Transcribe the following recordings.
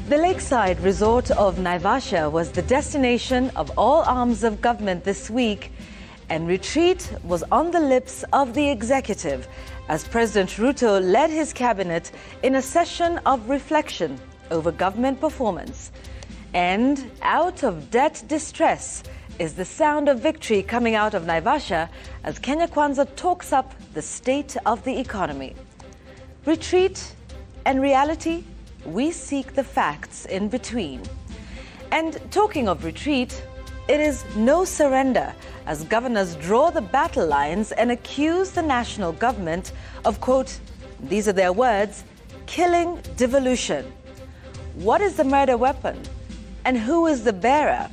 The lakeside resort of Naivasha was the destination of all arms of government this week, and retreat was on the lips of the executive as President Ruto led his cabinet in a session of reflection over government performance. And out of debt distress is the sound of victory coming out of Naivasha as Kenya Kwanza talks up the state of the economy. Retreat and reality, we seek the facts in between. And talking of retreat, it is no surrender as governors draw the battle lines and accuse the national government of, quote, these are their words, killing devolution. What is the murder weapon? And who is the bearer?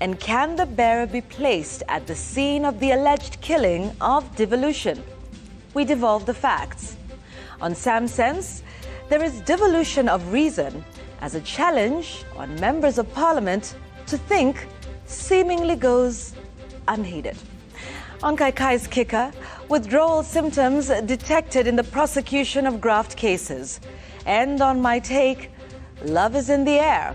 And can the bearer be placed at the scene of the alleged killing of devolution? We devolve the facts. On Sam Sense, there is devolution of reason as a challenge on members of parliament to think seemingly goes unheeded. On Kaikai's kicker, withdrawal symptoms detected in the prosecution of graft cases. And on my take, love is in the air.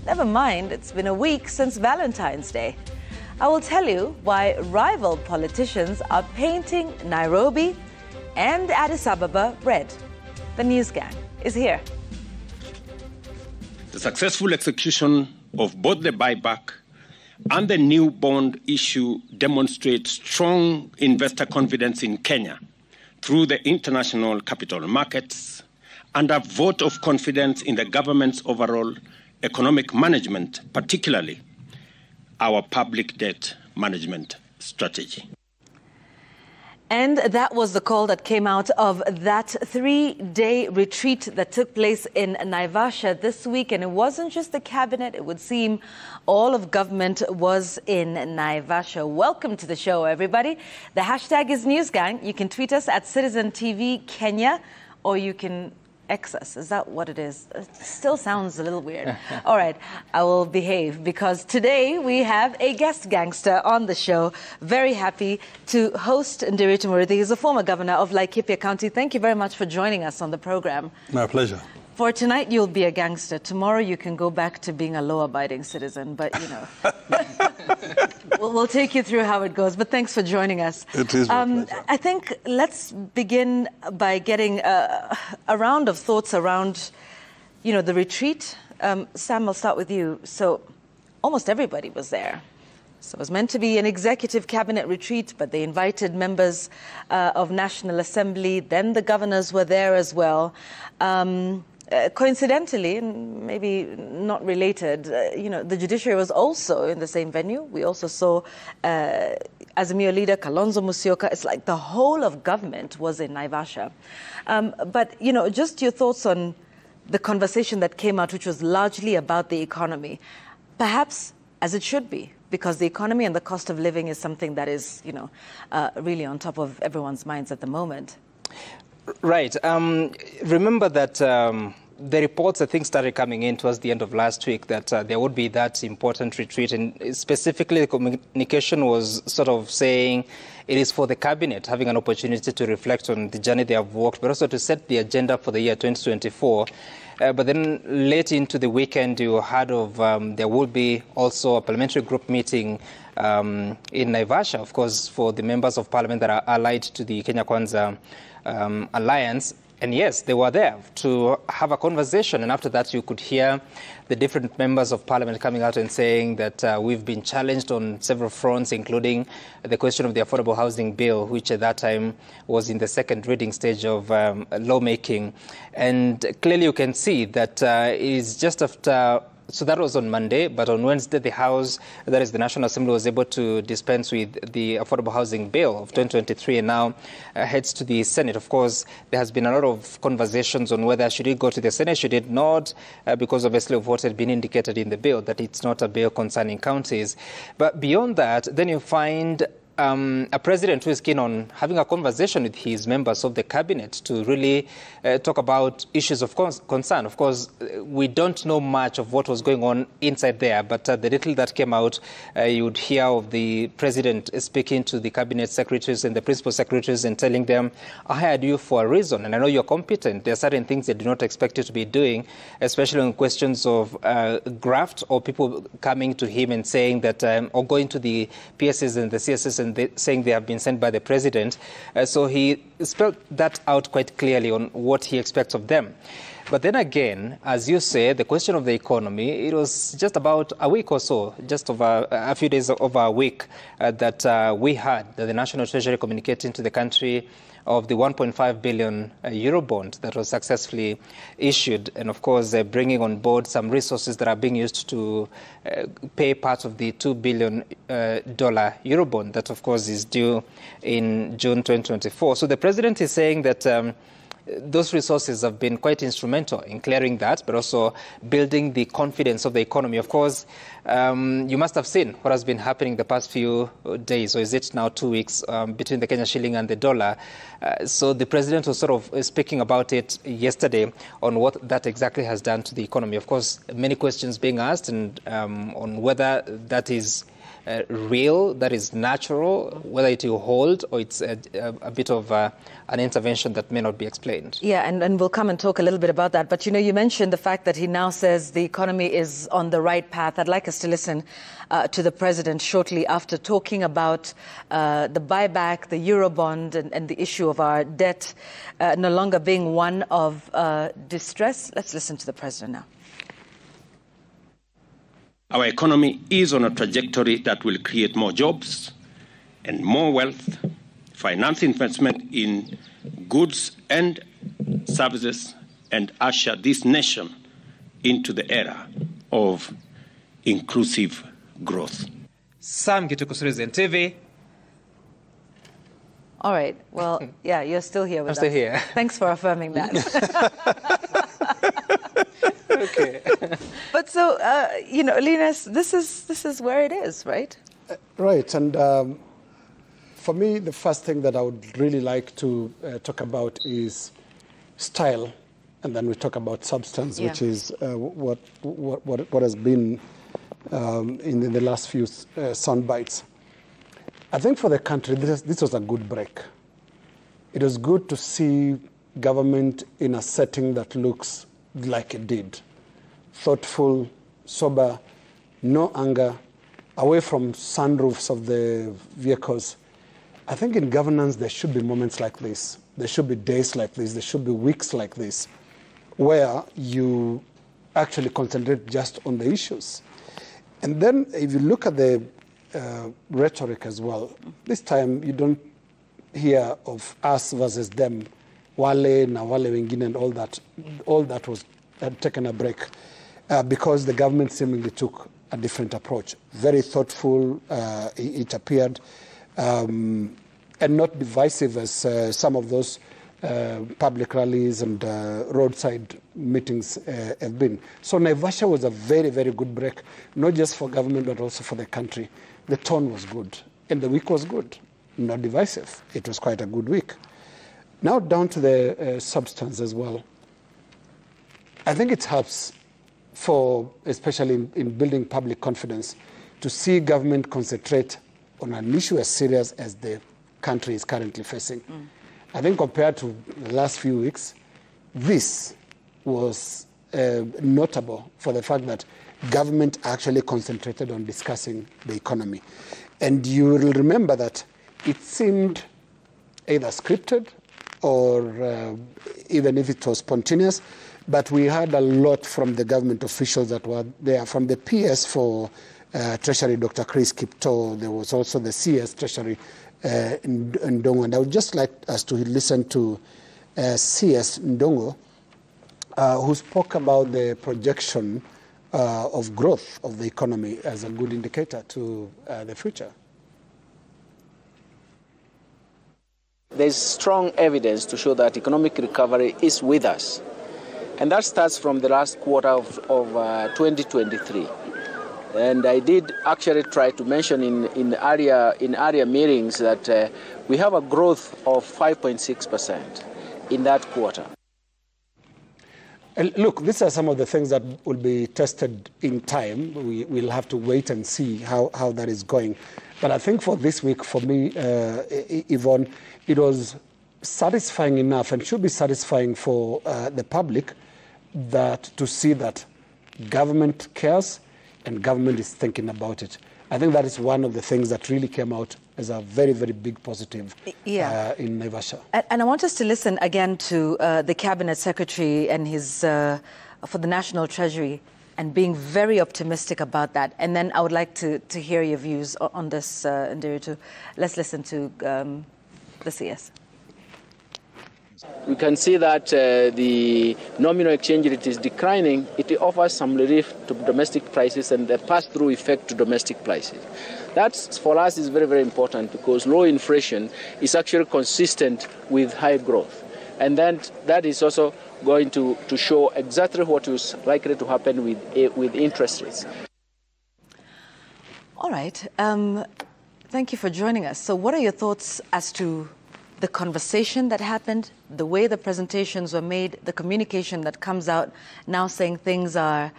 Never mind, it's been a week since Valentine's Day. I will tell you why rival politicians are painting Nairobi and Addis Ababa red. The News Gang is here. The successful execution of both the buyback and the new bond issue demonstrate strong investor confidence in Kenya through the international capital markets and a vote of confidence in the government's overall economic management, particularly our public debt management strategy. And that was the call that came out of that 3-day retreat that took place in Naivasha this week. And it wasn't just the cabinet, it would seem all of government was in Naivasha. Welcome to the show, everybody. The hashtag is NewsGang. You can tweet us at Citizen TV Kenya, or you can X us. Is that what it is? It still sounds a little weird. All right, I will behave because today we have a guest gangster on the show. Very happy to host Ndiri Tumuruthi. He's a former governor of Laikipia County. Thank you very much for joining us on the program. My pleasure. For tonight, you'll be a gangster. Tomorrow, you can go back to being a law-abiding citizen. But, you know, we'll take you through how it goes. But thanks for joining us. It is my pleasure. I think let's begin by getting a round of thoughts around, you know, the retreat. Sam, I'll start with you. So almost everybody was there. So it was meant to be an executive cabinet retreat, but they invited members of National Assembly. Then the governors were there as well. Coincidentally, and maybe not related, you know, the judiciary was also in the same venue. We also saw Azimio leader Kalonzo Musyoka. It's like the whole of government was in Naivasha. But, you know, just your thoughts on the conversation that came out, which was largely about the economy, perhaps as it should be, because the economy and the cost of living is something that is, you know, really on top of everyone's minds at the moment. Right. Remember that the reports, I think, started coming in towards the end of last week that there would be that important retreat. And specifically, the communication was sort of saying it is for the cabinet having an opportunity to reflect on the journey they have walked, but also to set the agenda for the year 2024. But then late into the weekend, you heard of there will be also a parliamentary group meeting in Naivasha, of course, for the members of parliament that are allied to the Kenya Kwanza alliance. And yes, they were there to have a conversation. And after that, you could hear the different members of parliament coming out and saying that we've been challenged on several fronts, including the question of the affordable housing bill, which at that time was in the second reading stage of lawmaking. And clearly you can see that it is just after. So that was on Monday, but on Wednesday, the House, that is the National Assembly, was able to dispense with the Affordable Housing Bill of 2023 and now heads to the Senate. Of course, there has been a lot of conversations on whether should it go to the Senate, should it not, because obviously of what had been indicated in the bill, that it's not a bill concerning counties. But beyond that, then you find a president who is keen on having a conversation with his members of the cabinet to really talk about issues of concern. Of course, we don't know much of what was going on inside there, but the little that came out, you would hear of the president speaking to the cabinet secretaries and the principal secretaries and telling them, I hired you for a reason, and I know you're competent. There are certain things they do not expect you to be doing, especially on questions of graft or people coming to him and saying that, or going to the PSs and the CSs and saying they have been sent by the president. So he spelled that out quite clearly on what he expects of them. But then again, as you say, the question of the economy, it was just about a week or so, just over a few days over a week, that we had the National Treasury communicating to the country of the 1.5 billion euro bond that was successfully issued, and of course bringing on board some resources that are being used to pay part of the $2 billion euro bond that of course is due in June 2024. So the president is saying that those resources have been quite instrumental in clearing that, but also building the confidence of the economy. Of course, you must have seen what has been happening the past few days, or is it now 2 weeks, between the Kenya shilling and the dollar. So the president was sort of speaking about it yesterday on what that exactly has done to the economy. Of course, many questions being asked and on whether that is real, that is natural, whether it will hold or it's a bit of an intervention that may not be explained. Yeah, and we'll come and talk a little bit about that. But, you know, you mentioned the fact that he now says the economy is on the right path. I'd like us to listen to the president shortly after talking about the buyback, the Eurobond, and the issue of our debt no longer being one of distress. Let's listen to the president now. Our economy is on a trajectory that will create more jobs and more wealth, finance investment in goods and services, and usher this nation into the era of inclusive growth. Sam Gituku, Citizen TV. All right. Well, yeah, you're still here with us. I'm still here. Thanks for affirming that. Okay. But so, you know, Linus, this is where it is, right? Right. And for me, the first thing that I would really like to talk about is style, and then we talk about substance, which is what has been in the last few sound bites. I think for the country, this was a good break. It was good to see government in a setting that looks like it did. Thoughtful, sober, no anger, away from sunroofs of the vehicles. I think in governance there should be moments like this. There should be days like this. There should be weeks like this, where you actually concentrate just on the issues. And then if you look at the rhetoric as well, this time you don't hear of us versus them, wale na wale wengine and all that. All that was taken a break because the government seemingly took a different approach. Very thoughtful, it appeared, and not divisive as some of those public rallies and roadside meetings have been. So Naivasha was a very, very good break, not just for government, but also for the country. The tone was good, and the week was good, not divisive. It was quite a good week. Now down to the substance as well. I think it helps for, especially in building public confidence, to see government concentrate on an issue as serious as the country is currently facing. I think compared to the last few weeks, this was notable for the fact that government actually concentrated on discussing the economy. And you will remember that it seemed either scripted or even if it was spontaneous, but we heard a lot from the government officials that were there, from the PS for Treasury, Dr. Chris Kipto. There was also the CS Treasury, Ndongo. And I would just like us to listen to CS Ndongo, who spoke about the projection of growth of the economy as a good indicator to the future. There's strong evidence to show that economic recovery is with us. And that starts from the last quarter of 2023. And I did actually try to mention in area meetings that we have a growth of 5.6% in that quarter. And look, these are some of the things that will be tested in time. We'll have to wait and see how that is going. But I think for this week, for me, Yvonne, it was satisfying enough and should be satisfying for the public to see that government cares and government is thinking about it. I think that is one of the things that really came out as a very, very big positive in Naivasha. And I want us to listen again to the Cabinet Secretary and his, for the National Treasury, and being very optimistic about that. And then I would like to hear your views on this, Ndiritu. Let's listen to the CS. We can see that the nominal exchange rate is declining. It offers some relief to domestic prices and the pass-through effect to domestic prices. That, for us, is very, very important because low inflation is actually consistent with high growth. And then that is also going to show exactly what is likely to happen with interest rates. All right. Thank you for joining us. So what are your thoughts as to the conversation that happened, the way the presentations were made, the communication that comes out now saying things are,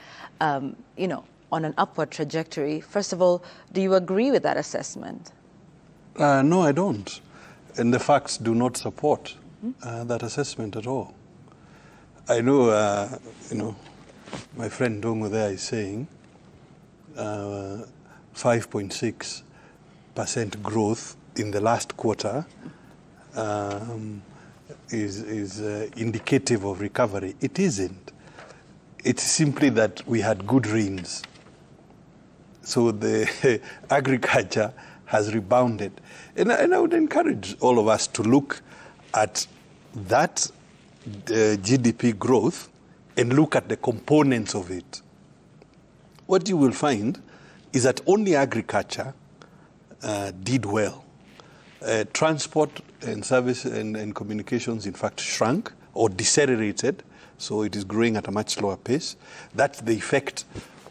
you know, on an upward trajectory? First of all, do you agree with that assessment? No, I don't. And the facts do not support that assessment at all. I know, you know, my friend Dongo there is saying 5.6% growth in the last quarter is indicative of recovery. It isn't. It's simply that we had good rains. So the agriculture has rebounded. And I would encourage all of us to look at that GDP growth and look at the components of it. What you will find is that only agriculture did well. Transport and service and communications, in fact, shrunk or decelerated, so it is growing at a much slower pace. That's the effect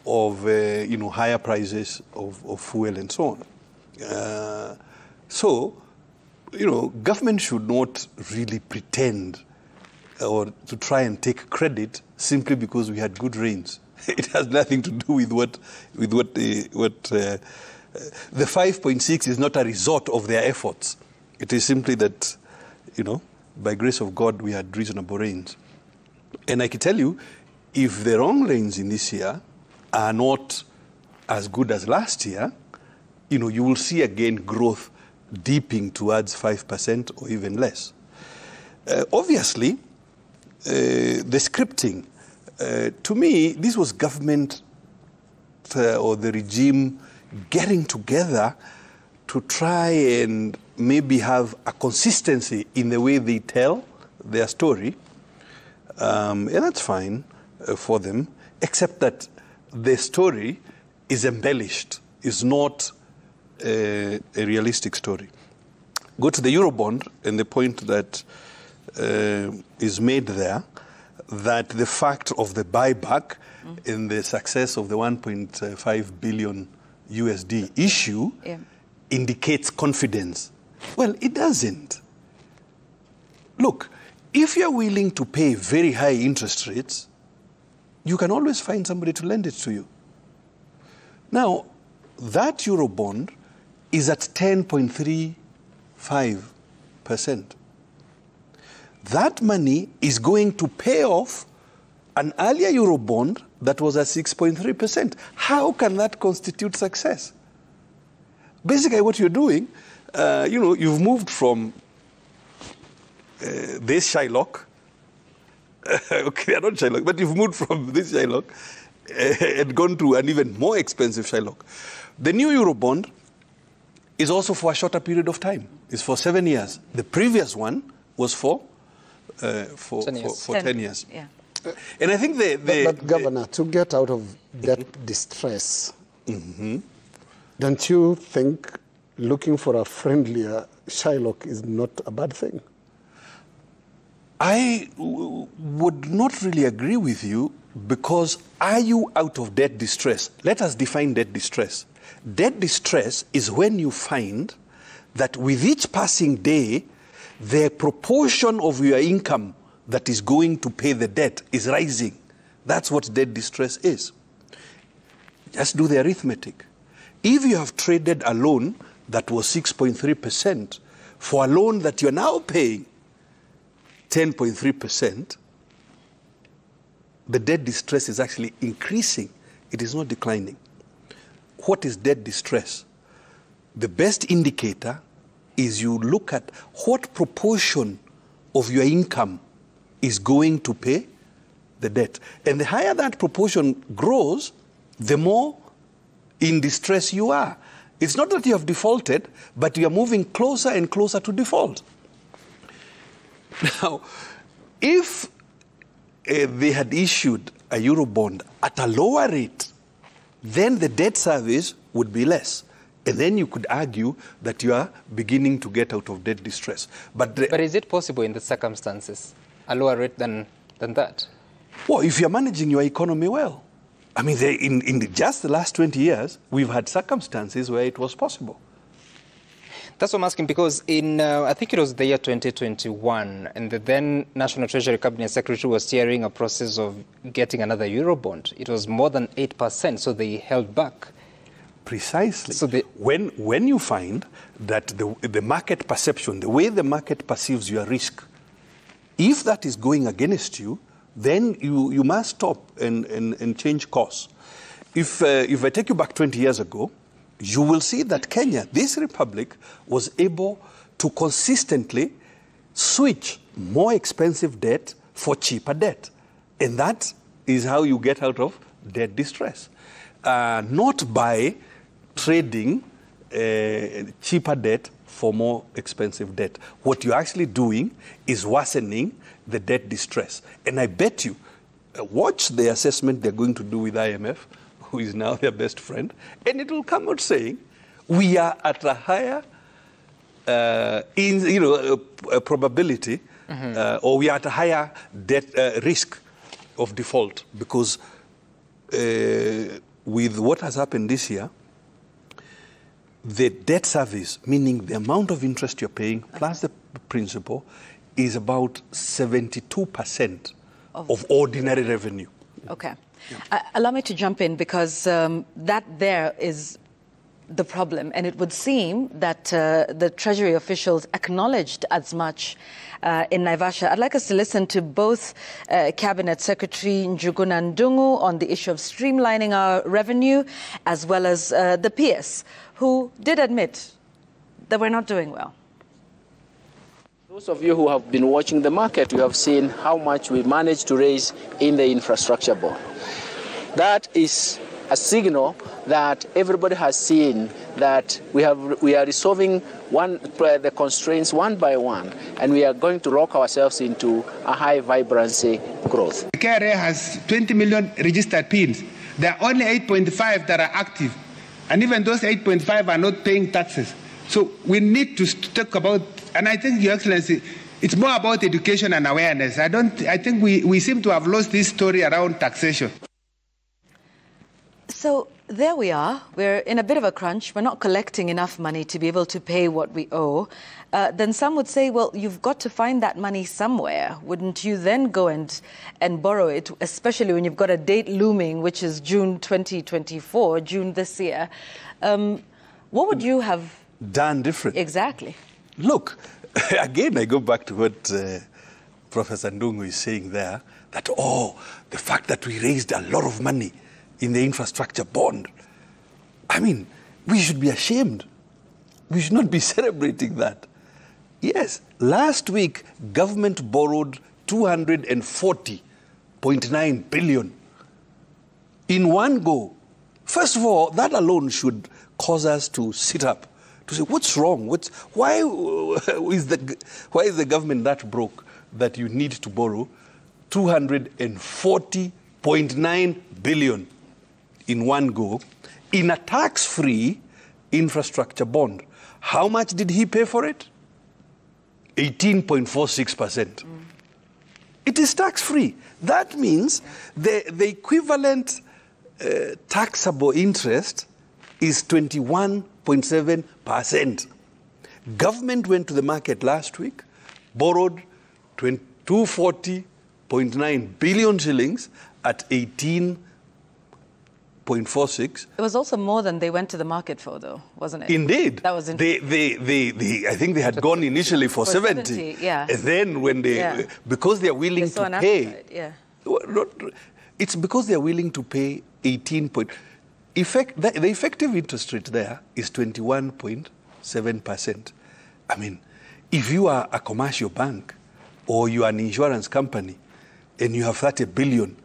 of you know, higher prices of fuel and so on. So, you know, government should not really pretend or to try and take credit simply because we had good rains. It has nothing to do with what the 5.6 is not a result of their efforts. It is simply that, you know, by grace of God, we had reasonable rains. And I can tell you, if the wrong rains in this year are not as good as last year, you know, you will see again growth dipping towards 5% or even less. Obviously, the scripting, to me, this was government or the regime getting together to try and maybe have a consistency in the way they tell their story. And that's fine for them, except that the story is embellished, is not a realistic story. Go to the Eurobond, and the point that is made there, that the fact of the buyback and the success of the 1.5 billion USD issue indicates confidence. Well, it doesn't. Look, if you're willing to pay very high interest rates, you can always find somebody to lend it to you. Now, that Eurobond is at 10.35%. That money is going to pay off an earlier Eurobond that was at 6.3%. How can that constitute success? Basically, what you're doing, you know, you've moved from this Shylock, okay, they're not Shylock, but you've moved from this Shylock and gone to an even more expensive Shylock. The new Eurobond is also for a shorter period of time. It's for 7 years. The previous one was for 10 years. Yeah. And I think but Governor, to get out of that distress, don't you think looking for a friendlier Shylock is not a bad thing? I would not really agree with you Because are you out of debt distress? Let us define debt distress. Debt distress is when you find that with each passing day, the proportion of your income that is going to pay the debt is rising. That's what debt distress is. Just do the arithmetic. If you have traded a loan that was 6.3% for a loan that you're now paying 10.3%, the debt distress is actually increasing. It is not declining. What is debt distress? The best indicator is you look at what proportion of your income is going to pay the debt. And the higher that proportion grows, the more in distress you are. It's not that you have defaulted, but you are moving closer and closer to default. Now, if they had issued a Eurobond at a lower rate, then the debt service would be less. And then you could argue that you are beginning to get out of debt distress. But is it possible in the circumstances, a lower rate than that? Well, if you're managing your economy well. I mean, in just the last 20 years, we've had circumstances where it was possible. That's what I'm asking, because in, I think it was the year 2021, and the then National Treasury Cabinet Secretary was steering a process of getting another Eurobond. It was more than 8%, so they held back. Precisely. So when you find that the market perception, the way the market perceives your risk, if that is going against you, then you must stop and change course. If I take you back 20 years ago, you will see that Kenya, this republic, was able to consistently switch more expensive debt for cheaper debt. And that is how you get out of debt distress. Not by trading cheaper debt for more expensive debt. What you're actually doing is worsening the debt distress. And I bet you, watch the assessment they're going to do with IMF, who is now their best friend, and it will come out saying, we are at a higher probability, or we are at a higher debt risk of default, because with what has happened this year, the debt service, meaning the amount of interest you're paying plus the principal, is about 72% of ordinary revenue. Okay. Yeah. Allow me to jump in, because that there is the problem. And it would seem that the Treasury officials acknowledged as much in Naivasha. I'd like us to listen to both Cabinet Secretary Njuguna Ndung'u on the issue of streamlining our revenue, as well as the PS, who did admit that we're not doing well. Those of you who have been watching the market, you have seen how much we managed to raise in the infrastructure bond. That is a signal that everybody has seen that we are resolving the constraints one by one, and we are going to lock ourselves into a high vibrancy growth. The KRA has 20 million registered PINs. There are only 8.5 that are active, and even those 8.5 are not paying taxes. So we need to talk about, and I think, Your Excellency, it's more about education and awareness. I think we seem to have lost this story around taxation. So there we are. We're in a bit of a crunch. We're not collecting enough money to be able to pay what we owe. Then some would say, well, you've got to find that money somewhere. Wouldn't you then go and borrow it, especially when you've got a date looming, which is June 2024, June this year? What would you have done different? Exactly. Look, again, I go back to what Professor Ndung'u is saying there, that, the fact that we raised a lot of money in the infrastructure bond. I mean, we should be ashamed. We should not be celebrating that. Yes, last week, government borrowed 240.9 billion in one go. First of all, that alone should cause us to sit up, to say, what's wrong? Why is the government that broke that you need to borrow 240.9 billion in one go in a tax-free infrastructure bond? How much did he pay for it? 18.46%. It is tax-free. That means the equivalent taxable interest is 21.7%. Government went to the market last week, borrowed 240.9 billion shillings at 18.46. It was also more than they went to the market for, though, wasn't it? Indeed. That was interesting. I think they had gone initially for 70. Yeah. And then when they, because they are willing to pay. Appetite, yeah. It's because they are willing to pay 18 point. The effective interest rate there is 21.7%. I mean, if you are a commercial bank or you are an insurance company and you have 30 billion,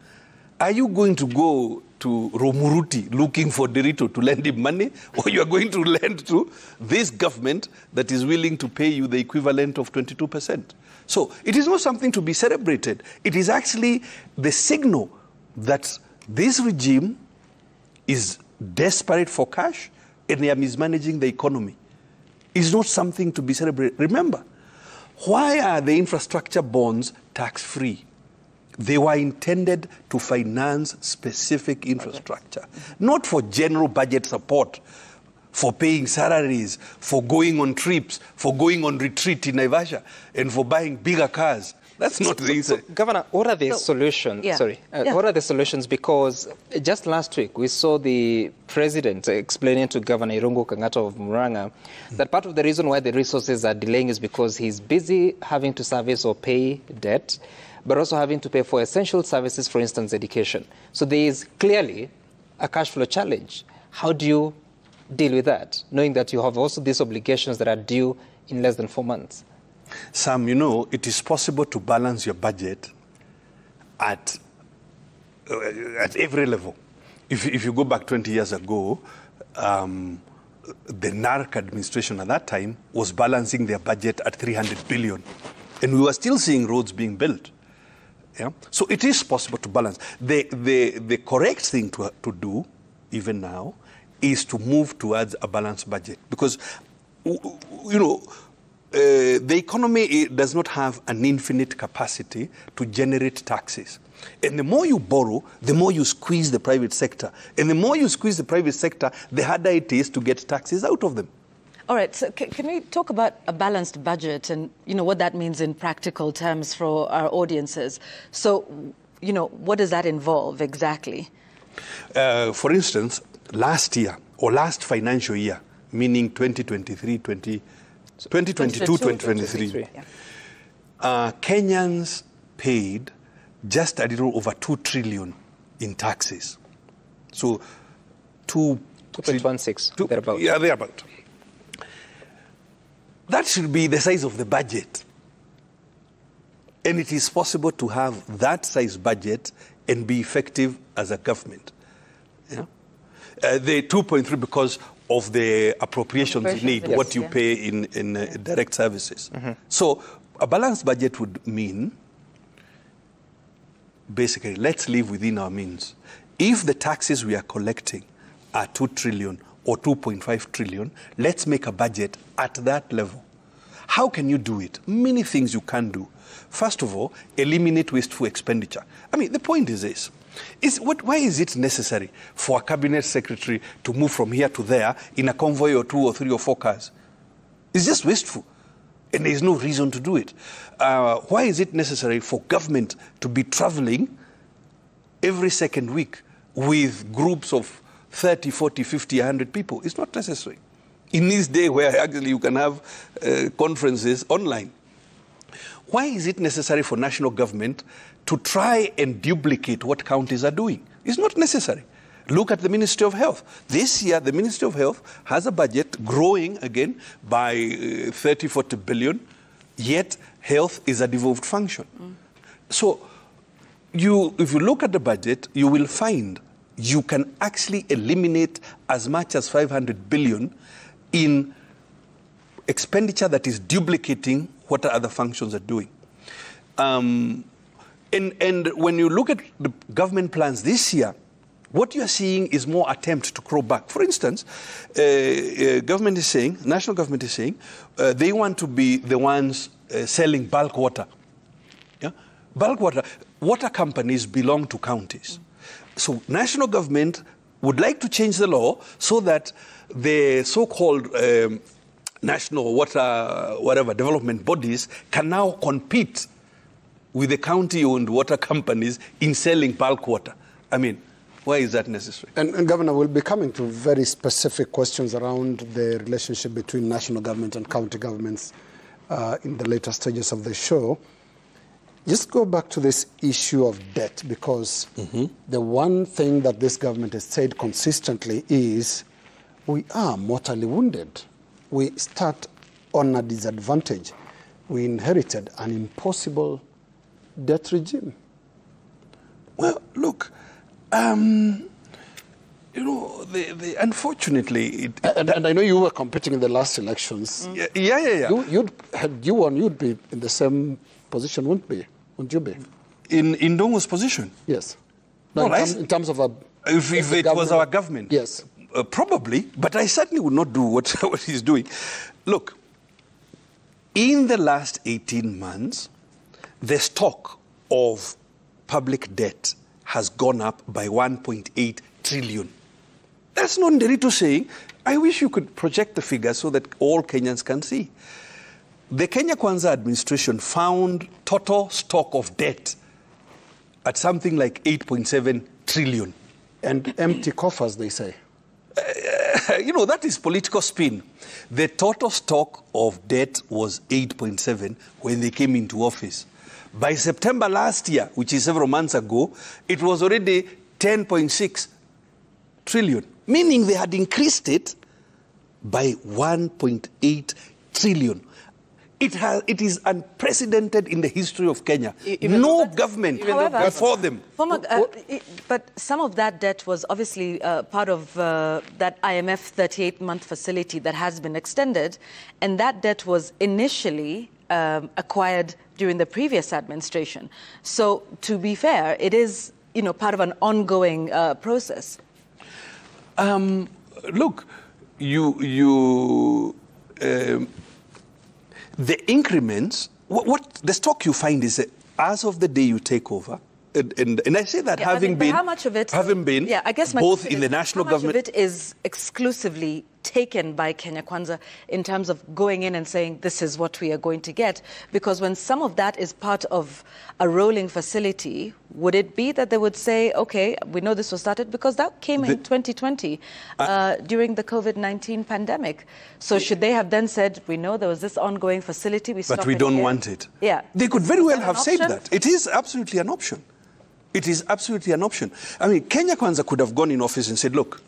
are you going to go to Romuruti looking for Derito to lend him money, or you are going to lend to this government that is willing to pay you the equivalent of 22%? So it is not something to be celebrated. It is actually the signal that this regime is desperate for cash and they are mismanaging the economy. It's not something to be celebrated. Remember, why are the infrastructure bonds tax-free? They were intended to finance specific infrastructure, not for general budget support, for paying salaries, for going on trips, for going on retreat in Naivasha, and for buying bigger cars. That's not the answer. So, Governor, what are the solutions? Yeah. What are the solutions? Because just last week we saw the president explaining to Governor Irungu Kang'ata of Murang'a that part of the reason why the resources are delaying is because he's busy having to service or pay debt, but also having to pay for essential services, for instance, education. So there is clearly a cash flow challenge. How do you deal with that, knowing that you have also these obligations that are due in less than 4 months? Sam, you know, it is possible to balance your budget at every level. If you go back 20 years ago, the NARC administration at that time was balancing their budget at 300 billion. And we were still seeing roads being built. Yeah? So it is possible to balance. The correct thing to do, even now, is to move towards a balanced budget. Because, you know, the economy does not have an infinite capacity to generate taxes. And the more you borrow, the more you squeeze the private sector. And the more you squeeze the private sector, the harder it is to get taxes out of them. All right, so can we talk about a balanced budget and, you know, what that means in practical terms for our audiences? So, you know, what does that involve exactly? For instance, last year, or last financial year, meaning 2022-2023, Kenyans paid just a little over 2 trillion in taxes. So 2.16, thereabout. Yeah, thereabout. That should be the size of the budget. And it is possible to have that size budget and be effective as a government. Yeah? The 2.3 because of the appropriations you need, yes, what you pay in direct services. So a balanced budget would mean, basically, let's live within our means. If the taxes we are collecting are 2 trillion or 2.5 trillion, let's make a budget at that level. How can you do it? Many things you can do. First of all, eliminate wasteful expenditure. I mean, the point is this. Why is it necessary for a cabinet secretary to move from here to there in a convoy or 2 or 3 or 4 cars? It's just wasteful. And there is no reason to do it. Why is it necessary for government to be traveling every second week with groups of 30, 40, 50, 100 people? It's not necessary. In this day where actually you can have conferences online. Why is it necessary for national government to try and duplicate what counties are doing? It's not necessary. Look at the Ministry of Health. This year, the Ministry of Health has a budget growing again by 30, 40 billion, yet health is a devolved function. So if you look at the budget, you will find you can actually eliminate as much as 500 billion in expenditure that is duplicating what other functions are doing. And when you look at the government plans this year, what you are seeing is more attempt to claw back. For instance, government is saying, national government is saying, they want to be the ones selling bulk water. Yeah? bulk water companies belong to counties. So national government would like to change the law so that the so-called national water, development bodies can now compete with the county-owned water companies in selling bulk water. I mean, why is that necessary? And Governor, we'll be coming to very specific questions around the relationship between national government and county governments in the later stages of the show. Just go back to this issue of debt, because the one thing that this government has said consistently is we are mortally wounded. We start on a disadvantage. We inherited an impossible debt regime. Well, look, you know, unfortunately... And I know you were competing in the last elections. Yeah. Had you won, you'd be in the same position, wouldn't you be? In Ndongo's position? Yes. No, in terms of a... If it was our government? Yes. Probably, but I certainly would not do what he's doing. Look, in the last 18 months, the stock of public debt has gone up by 1.8 trillion. That's not Nderito saying. I wish you could project the figure so that all Kenyans can see. The Kenya Kwanza administration found total stock of debt at something like 8.7 trillion. And empty coffers, they say. You know, that is political spin. The total stock of debt was 8.7 when they came into office. By September last year, which is several months ago, it was already 10.6 trillion, meaning they had increased it by 1.8 trillion. It is unprecedented in the history of Kenya. No government before them. But some of that debt was obviously part of that IMF 38-month facility that has been extended, and that debt was initially acquired during the previous administration. So, to be fair, it is, you know, part of an ongoing process. Look, the increments, what the stock you find is as of the day you take over, and I say that having been I guess both in the national government. How much of it is exclusively taken by Kenya Kwanza in terms of going in and saying this is what we are going to get? Because when some of that is part of a rolling facility, would it be that they would say, okay, we know this was started because that came in 2020 during the COVID-19 pandemic. So should they have then said, we know there was this ongoing facility, but we don't want it. Yeah. They could very well have said that. It is absolutely an option. It is absolutely an option. I mean, Kenya Kwanza could have gone in office and said, look,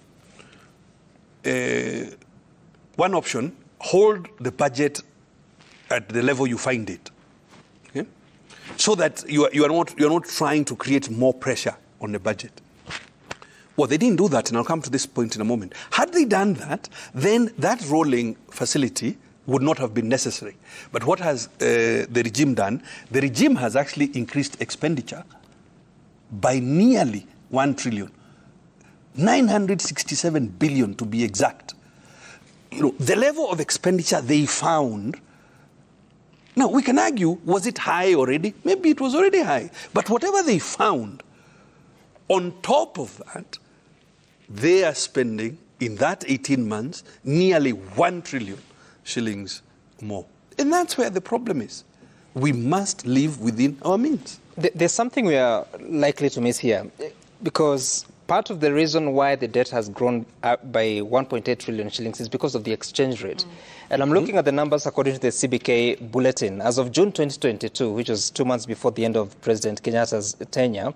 one option, hold the budget at the level you find it, okay? So that you are not trying to create more pressure on the budget. Well, they didn't do that, and I'll come to this point in a moment. Had they done that, then that rolling facility would not have been necessary. But what has the regime done? The regime has actually increased expenditure by nearly 1 trillion. 967 billion to be exact. You know, the level of expenditure they found, now we can argue, was it high already? Maybe it was already high. But whatever they found, on top of that, they are spending, in that 18 months, nearly 1 trillion shillings more. And that's where the problem is. We must live within our means. There's something we are likely to miss here, because part of the reason why the debt has grown up by 1.8 trillion shillings is because of the exchange rate. And I'm looking at the numbers according to the CBK bulletin. As of June 2022, which was 2 months before the end of President Kenyatta's tenure,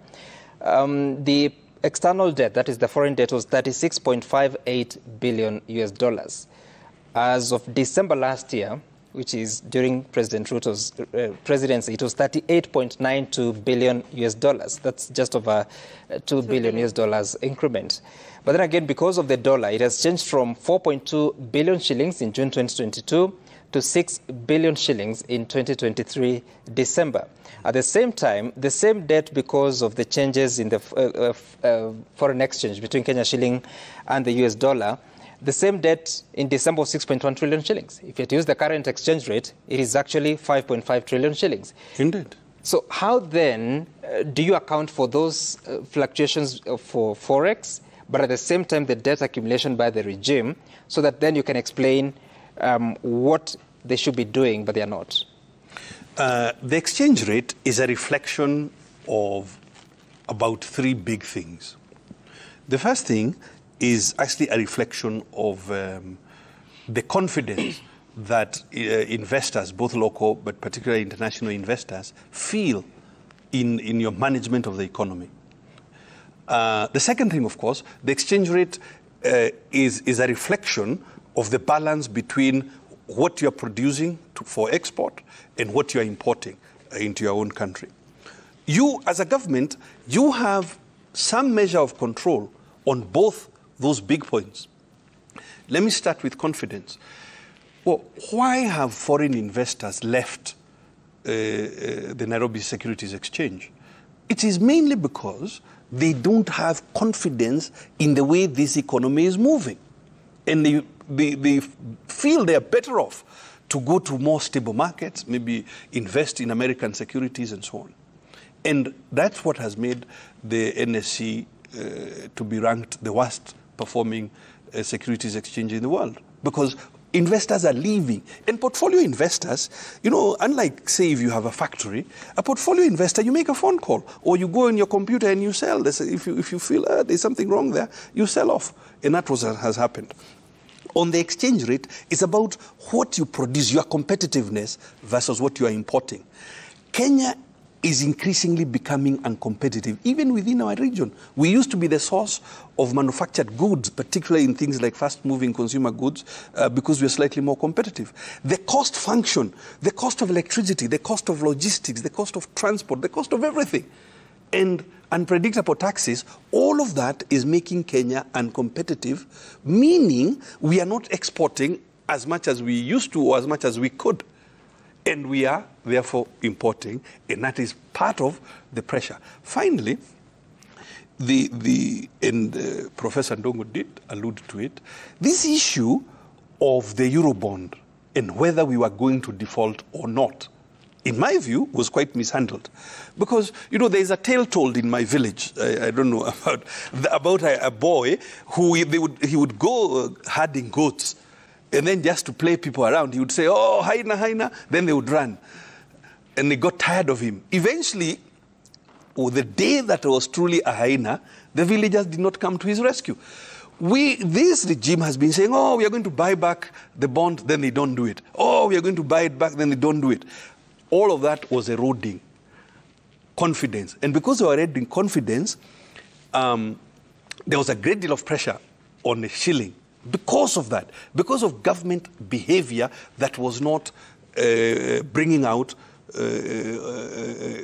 the external debt, that is the foreign debt, was $36.58 billion US. As of December last year, which is during President Ruto's presidency, it was $38.92 billion US. That's just over $2 billion US increment. But then again, because of the dollar, it has changed from 4.2 billion shillings in June 2022 to 6 billion shillings in 2023 December. At the same time, the same debt, because of the changes in the foreign exchange between Kenya shilling and the US dollar, the same debt in December was 6.1 trillion shillings. If you use the current exchange rate, it is actually 5.5 trillion shillings. Indeed. So how then do you account for those fluctuations for Forex, but at the same time the debt accumulation by the regime, so that then you can explain what they should be doing, but they are not? The exchange rate is a reflection of about three big things. The first thing is actually a reflection of the confidence that investors, both local but particularly international investors, feel in your management of the economy. The second thing, of course, the exchange rate is a reflection of the balance between what you're producing for export and what you're importing into your own country. You, as a government, you have some measure of control on both those big points. Let me start with confidence. Well, why have foreign investors left the Nairobi Securities Exchange? It is mainly because they don't have confidence in the way this economy is moving. And they feel they are better off to go to more stable markets, maybe invest in American securities and so on. And that's what has made the NSC to be ranked the worst performing securities exchange in the world, because investors are leaving. And portfolio investors, you know, unlike, say, if you have a factory, a portfolio investor, you make a phone call or you go on your computer and you sell. If you feel there's something wrong there, you sell off. And that has happened. On the exchange rate, it's about what you produce, your competitiveness versus what you are importing. Kenya is increasingly becoming uncompetitive, even within our region. We used to be the source of manufactured goods, particularly in things like fast-moving consumer goods, because we're slightly more competitive. The cost function, the cost of electricity, the cost of logistics, the cost of transport, the cost of everything, and unpredictable taxes, all of that is making Kenya uncompetitive, meaning we are not exporting as much as we used to or as much as we could. And we are, therefore, importing, and that is part of the pressure. Finally, Professor Ndongo did allude to it, this issue of the Eurobond and whether we were going to default or not, in my view, was quite mishandled. Because, you know, there's a tale told in my village, I don't know, about a boy who he would go herding goats. And then just to play people around, he would say, oh, Haina, Haina. Then they would run. And they got tired of him. Eventually, the day that was truly a Haina, the villagers did not come to his rescue. This regime has been saying, oh, we are going to buy back the bond, then they don't do it. Oh, we are going to buy it back, then they don't do it. All of that was eroding confidence. And because they were eroding confidence, there was a great deal of pressure on the shilling. Because of that, because of government behavior that was not bringing out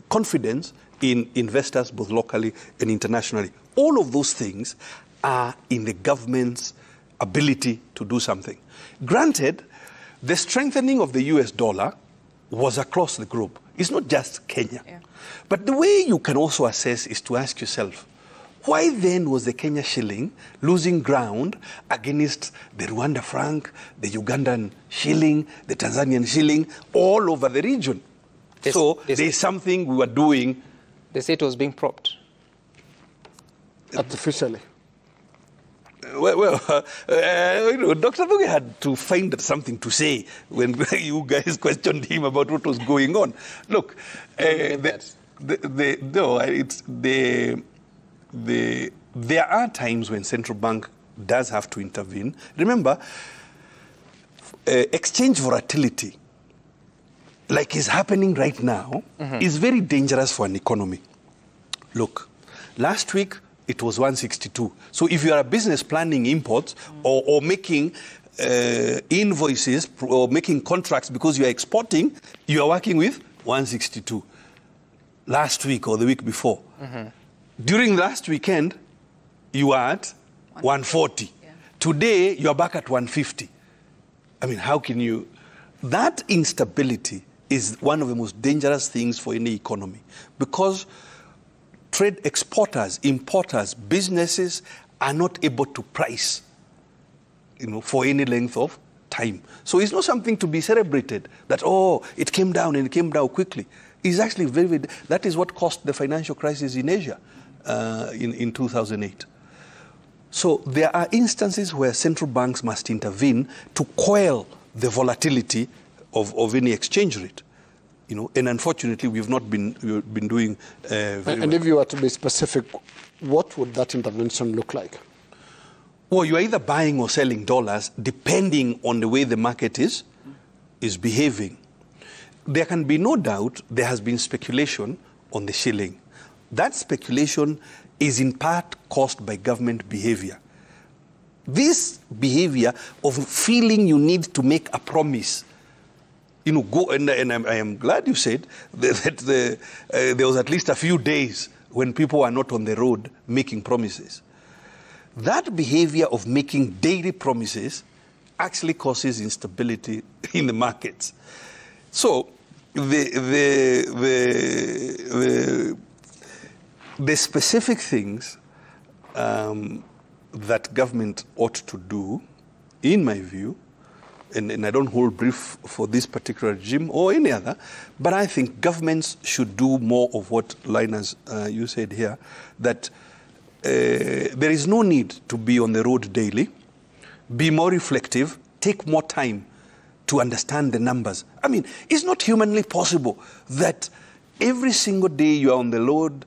confidence in investors, both locally and internationally. All of those things are in the government's ability to do something. Granted, the strengthening of the US dollar was across the globe. It's not just Kenya. Yeah. But the way you can also assess is to ask yourself, why then was the Kenya shilling losing ground against the Rwanda franc, the Ugandan shilling, the Tanzanian shilling, all over the region? There's something we were doing. They say it was being propped. Artificially. Well, you know, Dr. Thuge had to find something to say when you guys questioned him about what was going on. Look, there are times when central bank does have to intervene. Remember, exchange volatility, like is happening right now, is very dangerous for an economy. Look, last week it was 162. So if you are a business planning imports or making invoices or making contracts because you are exporting, you are working with 162. Last week or the week before. During last weekend, you were at 140. Yeah. Today, you are back at 150. I mean, how can you... That instability is one of the most dangerous things for any economy, because trade exporters, importers, businesses are not able to price, you know, for any length of time. So it's not something to be celebrated that, oh, it came down and it came down quickly. is actually very, very, that is what caused the financial crisis in Asia in 2008. So there are instances where central banks must intervene to quell the volatility of any exchange rate. You know, and unfortunately, we've been doing very well. And if you were to be specific, what would that intervention look like? Well, you're either buying or selling dollars depending on the way the market is behaving. There can be no doubt there has been speculation on the shilling. That speculation is in part caused by government behavior. This behavior of feeling you need to make a promise, you know, go, and I am glad you said that there was at least a few days when people were not on the road making promises. That behavior of making daily promises actually causes instability in the markets. So the specific things that government ought to do, in my view, and I don't hold brief for this particular regime or any other, but I think governments should do more of what Linus, you said here, that there is no need to be on the road daily, be more reflective, take more time to understand the numbers. I mean, it's not humanly possible that every single day you are on the road,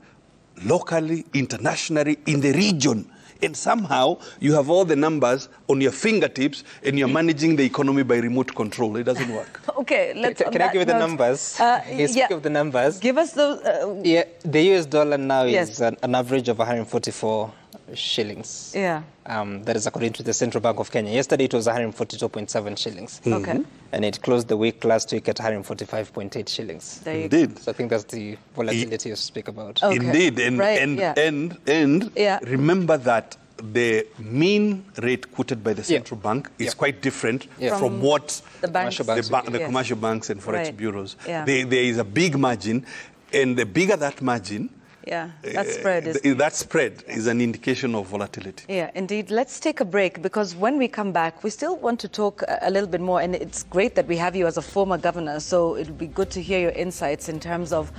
locally, internationally, in the region, and somehow you have all the numbers on your fingertips and you're managing the economy by remote control. It doesn't work. Okay, let's... Can I give you the numbers? Speak of the numbers. Give us those... yeah, the US dollar now is an average of 144 shillings. Yeah. That is according to the Central Bank of Kenya. Yesterday it was 142.7 shillings. Okay. And it closed the week last week at 145.8 shillings. There you go. Indeed. So I think that's the volatility you speak about. Okay. Indeed. And, Right, and Yeah. remember that the mean rate quoted by the central bank is quite different from what the banks, the commercial banks and forex Right. bureaus. Yeah. There is a big margin, and the bigger that margin, that spread is... that spread is an indication of volatility. Yeah, indeed. Let's take a break, because when we come back, we still want to talk a little bit more, and it's great that we have you as a former governor, so it would be good to hear your insights in terms of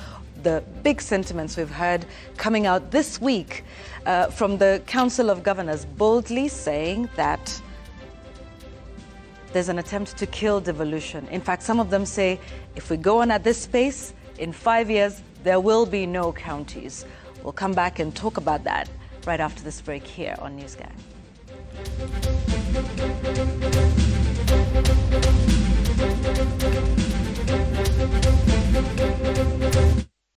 the big sentiments we've heard coming out this week from the Council of Governors, boldly saying that there's an attempt to kill devolution. In fact, some of them say, if we go on at this pace, in 5 years, there will be no counties. We'll come back and talk about that right after this break here on NewsGang.